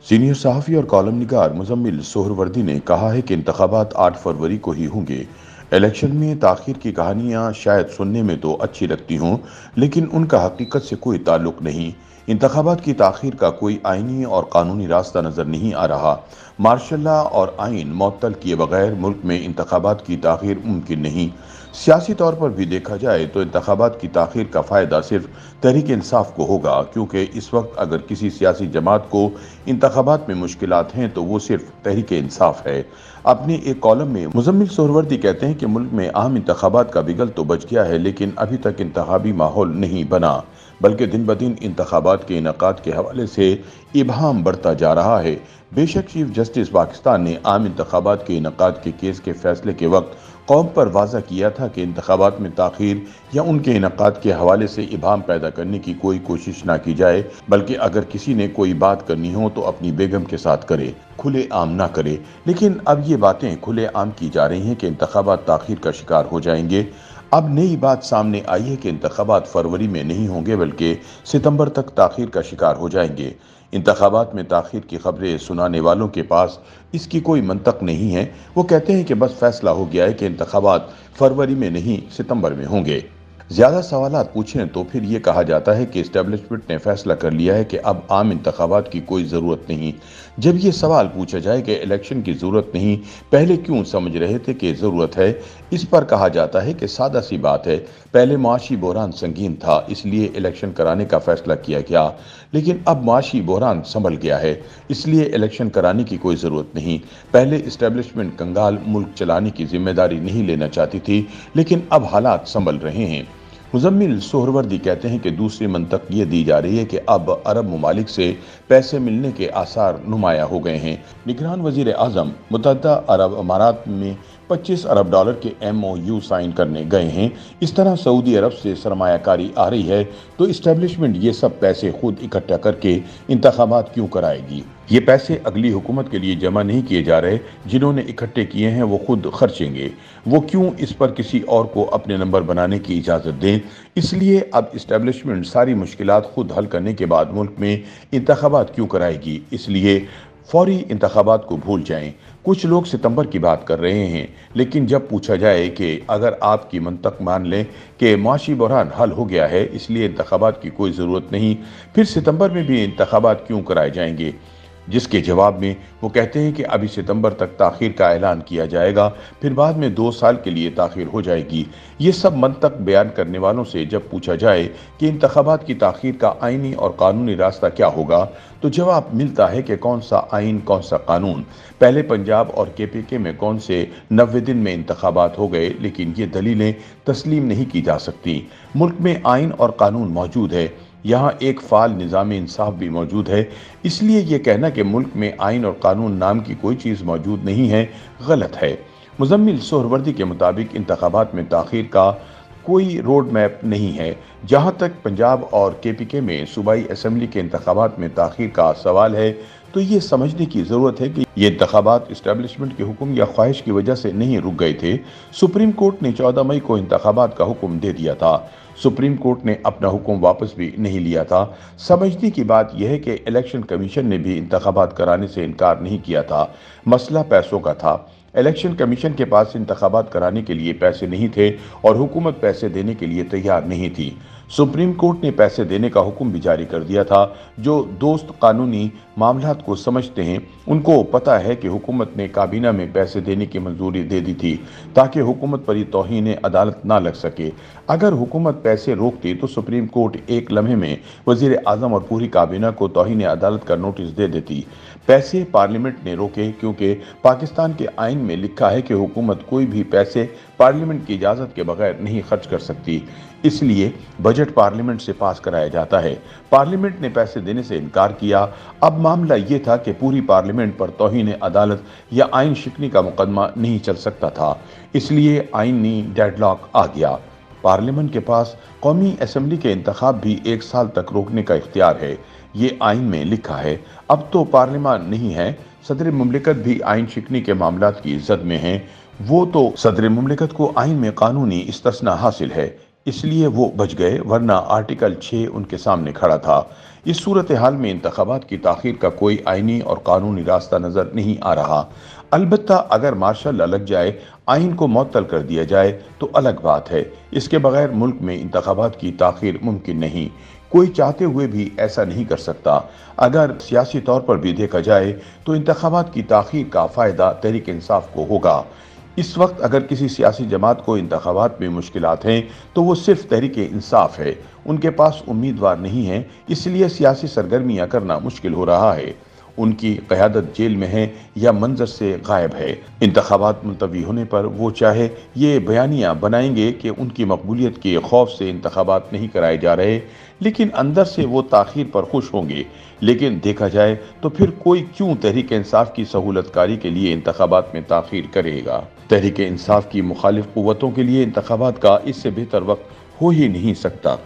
Senior صحافی اور column نگار مزمل سہروردی نے کہا ہے کہ انتخابات 8 فروری کو ہی ہوں گے۔ الیکشن میں تاخیر کی کہانیاں شاید سننے میں تو اچھی لگتی ہوں، لیکن ان کا حقیقت سے کوئی تعلق نہیں۔ انتخابات کی تاخیر کا کوئی آئینی اور قانونی راستہ نظر نہیں آ رہا۔ مارشل لا اور آئین معطل کیے بغیر ملک میں انتخابات کی تاخیر ممکن نہیں۔ سیاسی طور پر بھی دیکھا جائے تو انتخابات کی تاخیر کا فائدہ صرف تحریک انصاف کو ہوگا، کیونکہ اس وقت اگر کسی سیاسی جماعت کو انتخابات میں مشکلات ہیں تو وہ صرف تحریک انصاف ہے۔ اپنے ایک کالم میں مزمل سہروردی کہتے ہیں کہ ملک میں عام انتخابات کا بگل تو بچ گیا ہے، لیکن ابھی تک انتخابی ماحول نہیں بنا، بلکہ دن بدن انتخابات کے انعقاد کے حوالے سے ابہام بڑھتا جا رہا ہے۔ بے شک چیف جسٹس پاکستان نے عام انتخابات کے انعقاد کے کیس کے فیصلے کے وقت قوم پر واضح کیا تھا کہ انتخابات میں تاخیر یا ان کے انعقاد کے حوالے سے ابہام پیدا کرنے کی کوئی کوشش نہ کی جائے، بلکہ اگر کسی نے کوئی بات کرنی ہو تو اپنی بیگم کے ساتھ کرے، کھلے عام نہ کرے۔ لیکن اب یہ باتیں کھلے عام کی جا رہی ہیں کہ انتخابات تاخیر کا شکار ہو جائیں گے۔ اب نئی بات سامنے آئی ہے کہ انتخابات فروری میں نہیں ہوں گے بلکہ ستمبر تک تاخیر کا شکار ہو جائیں گے۔ انتخابات میں تاخیر کی خبریں سنانے والوں کے پاس اس کی کوئی منطق نہیں ہے۔ وہ کہتے ہیں کہ بس فیصلہ ہو گیا ہے کہ انتخابات فروری میں نہیں ستمبر میں ہوں گے۔ زیادہ سوالات پوچھیں تو پھر یہ کہا جاتا ہے کہ اسٹیبلشمنٹ نے فیصلہ کر لیا ہے کہ اب عام انتخابات کی کوئی ضرورت نہیں۔ جب یہ سوال پوچھا جائے کہ الیکشن کی ضرورت نہیں، پہلے کیوں سمجھ رہے تھے کہ ضرورت ہے، اس پر کہا جاتا ہے کہ سادہ سی بات ہے، پہلے معاشی بحران سنگین تھا، اس لیے الیکشن کرانے کا فیصلہ کیا گیا، لیکن اب معاشی بحران سنبھل گیا ہے، اس لیے الیکشن کرانے کی کوئی ضرورت نہیں۔ پہلے اسٹیبلشمنٹ کنگال ملک چلانے کی ذمہ داری نہیں لینا چاہتی تھی، لیکن اب حالات سنبھل رہے ہیں۔ مزمل سہروردی کہتے ہیں کہ دوسری منطق یہ دی جا رہی ہے کہ اب عرب ممالک سے پیسے ملنے کے آثار نمایاں ہو گئے ہیں۔ نگران وزیر اعظم متحدہ عرب امارات میں 25 ارب ڈالر کے MOU سائن کرنے گئے ہیں۔ اس طرح سعودی عرب سے سرمایہ کاری آ رہی ہے تو اسٹیبلشمنٹ یہ سب پیسے خود اکٹھا کر کے انتخابات کیوں کرائے گی؟ یہ پیسے اگلی حکومت کے لیے جمع نہیں کیے جا رہے، جنہوں نے اکٹھے کیے ہیں وہ خود خرچیں گے، وہ کیوں اس پر کسی اور کو اپنے نمبر بنانے کی اجازت دیں؟ اس لیے اب اسٹیبلشمنٹ ساری مشکلات خود حل کرنے کے بعد ملک میں انتخابات کیوں کرائے گی؟ اس لیے فوری انتخابات کو بھول جائیں۔ کچھ لوگ ستمبر کی بات کر رہے ہیں، لیکن جب پوچھا جائے کہ اگر آپ کی منطق مان لیں کہ معاشی بحران حل ہو گیا ہے اس لیے انتخابات کی کوئی ضرورت نہیں، پھر ستمبر میں بھی انتخابات کیوں کرائے جائیں گے؟ جس کے جواب میں وہ کہتے ہیں کہ ابھی ستمبر تک تاخیر کا اعلان کیا جائے گا، پھر بعد میں 2 سال کے لیے تاخیر ہو جائے گی۔ یہ سب منطق بیان کرنے والوں سے جب پوچھا جائے کہ انتخابات کی تاخیر کا آئینی اور قانونی راستہ کیا ہوگا تو جواب ملتا ہے کہ کون سا آئین، کون سا قانون۔ پہلے پنجاب اور KPK میں کون سے 90 دن میں انتخابات ہو گئے، لیکن یہ دلیلیں تسلیم نہیں کی جا سکتی۔ ملک میں آئین اور قانون موجود ہے، یہاں ایک فعال نظام انصاف بھی موجود ہے، اس لیے یہ کہنا کہ ملک میں آئین اور قانون نام کی کوئی چیز موجود نہیں ہے غلط ہے۔ مزمل سہروردی کے مطابق انتخابات میں تاخیر کا کوئی روڈ میپ نہیں ہے۔ جہاں تک پنجاب اور KPK میں صوبائی اسمبلی کے انتخابات میں تاخیر کا سوال ہے تو یہ سمجھنے کی ضرورت ہے کہ یہ انتخابات اسٹیبلشمنٹ کے حکم یا خواہش کی وجہ سے نہیں رک گئے تھے۔ سپریم کورٹ نے 14 مئی کو انتخابات کا حکم دے دیا تھا۔ سپریم کورٹ نے اپنا حکم واپس بھی نہیں لیا تھا۔ سمجھنے کی بات یہ ہے کہ الیکشن کمیشن نے بھی انتخابات کرانے سے انکار نہیں کیا تھا، مسئلہ پیسوں کا تھا۔ الیکشن کمیشن کے پاس انتخابات کرانے کے لیے پیسے نہیں تھے اور حکومت پیسے دینے کے لیے تیار نہیں تھی۔ سپریم کورٹ نے پیسے دینے کا حکم بھی جاری کر دیا تھا۔ جو دوست قانونی معاملات کو سمجھتے ہیں ان کو پتہ ہے کہ حکومت نے کابینہ میں پیسے دینے کی منظوری دے دی تھی تاکہ حکومت پر یہ توہین عدالت نہ لگ سکے۔ اگر حکومت پیسے روکتی تو سپریم کورٹ ایک لمحے میں وزیر اعظم اور پوری کابینہ کو توہین عدالت کا نوٹس دے دیتی۔ پیسے پارلیمنٹ نے روکے کیونکہ پاکستان کے آئین میں لکھا ہے کہ حکومت کوئی بھی پیسے پارلیمنٹ کی اجازت کے بغیر نہیں خرچ کر سکتی، اس لیے بجٹ پارلیمنٹ سے پاس کرایا جاتا ہے۔ پارلیمنٹ نے پیسے دینے سے انکار کیا۔ اب معاملہ یہ تھا کہ پوری پارلیمنٹ پر توہین عدالت یا آئین شکنی کا مقدمہ نہیں چل سکتا تھا، اس لیے آئینی ڈیڈ لاک آ گیا۔ پارلیمنٹ کے پاس قومی اسمبلی کے انتخاب بھی 1 سال تک روکنے کا اختیار ہے، یہ آئین میں لکھا ہے۔ اب تو پارلیمان نہیں ہے، صدر مملکت بھی آئین شکنی کے معاملات کی زد میں ہیں، وہ تو صدر مملکت کو آئین میں قانونی استثناء حاصل ہے۔ اس لیے وہ بچ گئے، ورنہ آرٹیکل 6 ان کے سامنے کھڑا تھا۔ اس صورتحال میں انتخابات کی تاخیر کا کوئی آئینی اور قانونی راستہ نظر نہیں آ رہا۔ البتہ اگر مارشل لا لگ جائے، آئین کو معطل کر دیا جائے تو الگ بات ہے۔ اس کے بغیر ملک میں انتخابات کی تاخیر ممکن نہیں۔ کوئی چاہتے ہوئے بھی ایسا نہیں کر سکتا۔ اگر سیاسی طور پر بھی دیکھا جائے تو انتخابات کی تاخیر کا فائدہ تحریک انصاف کو ہوگا۔ اس وقت اگر کسی سیاسی جماعت کو انتخابات میں مشکلات ہیں تو وہ صرف تحریک انصاف ہے۔ ان کے پاس امیدوار نہیں ہے، اس لیے سیاسی سرگرمیاں کرنا مشکل ہو رہا ہے۔ ان کی قیادت جیل میں ہے یا منظر سے غائب ہے۔ انتخابات ملتوی ہونے پر وہ چاہے یہ بیانیاں بنائیں گے کہ ان کی مقبولیت کے خوف سے انتخابات نہیں کرائے جا رہے، لیکن اندر سے وہ تاخیر پر خوش ہوں گے۔ لیکن دیکھا جائے تو پھر کوئی کیوں تحریک انصاف کی سہولت کاری کے لیے انتخابات میں تاخیر کرے گا؟ تحریک انصاف کی مخالف قوتوں کے لیے انتخابات کا اس سے بہتر وقت ہو ہی نہیں سکتا۔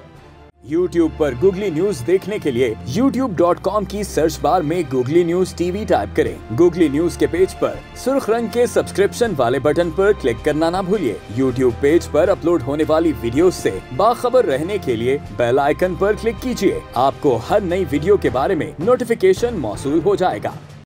YouTube پر گوگلی نیوز دیکھنے کے لیے youtube.com کی سرچ بار میں googly news T V type کریں۔ گوگلی نیوز کے پیج پر سرخ رنگ کے سبسکرپشن والے بٹن پر کلک کرنا نہ بھولیے۔ YouTube پیج پر اپلوڈ ہونے والی ویڈیوز سے باخبر رہنے کے لیے بیل آئیکن پر کلک کیجیے۔ آپ کو ہر نئی ویڈیو کے بارے میں نوٹیفیکیشن موصول ہو جائے گا۔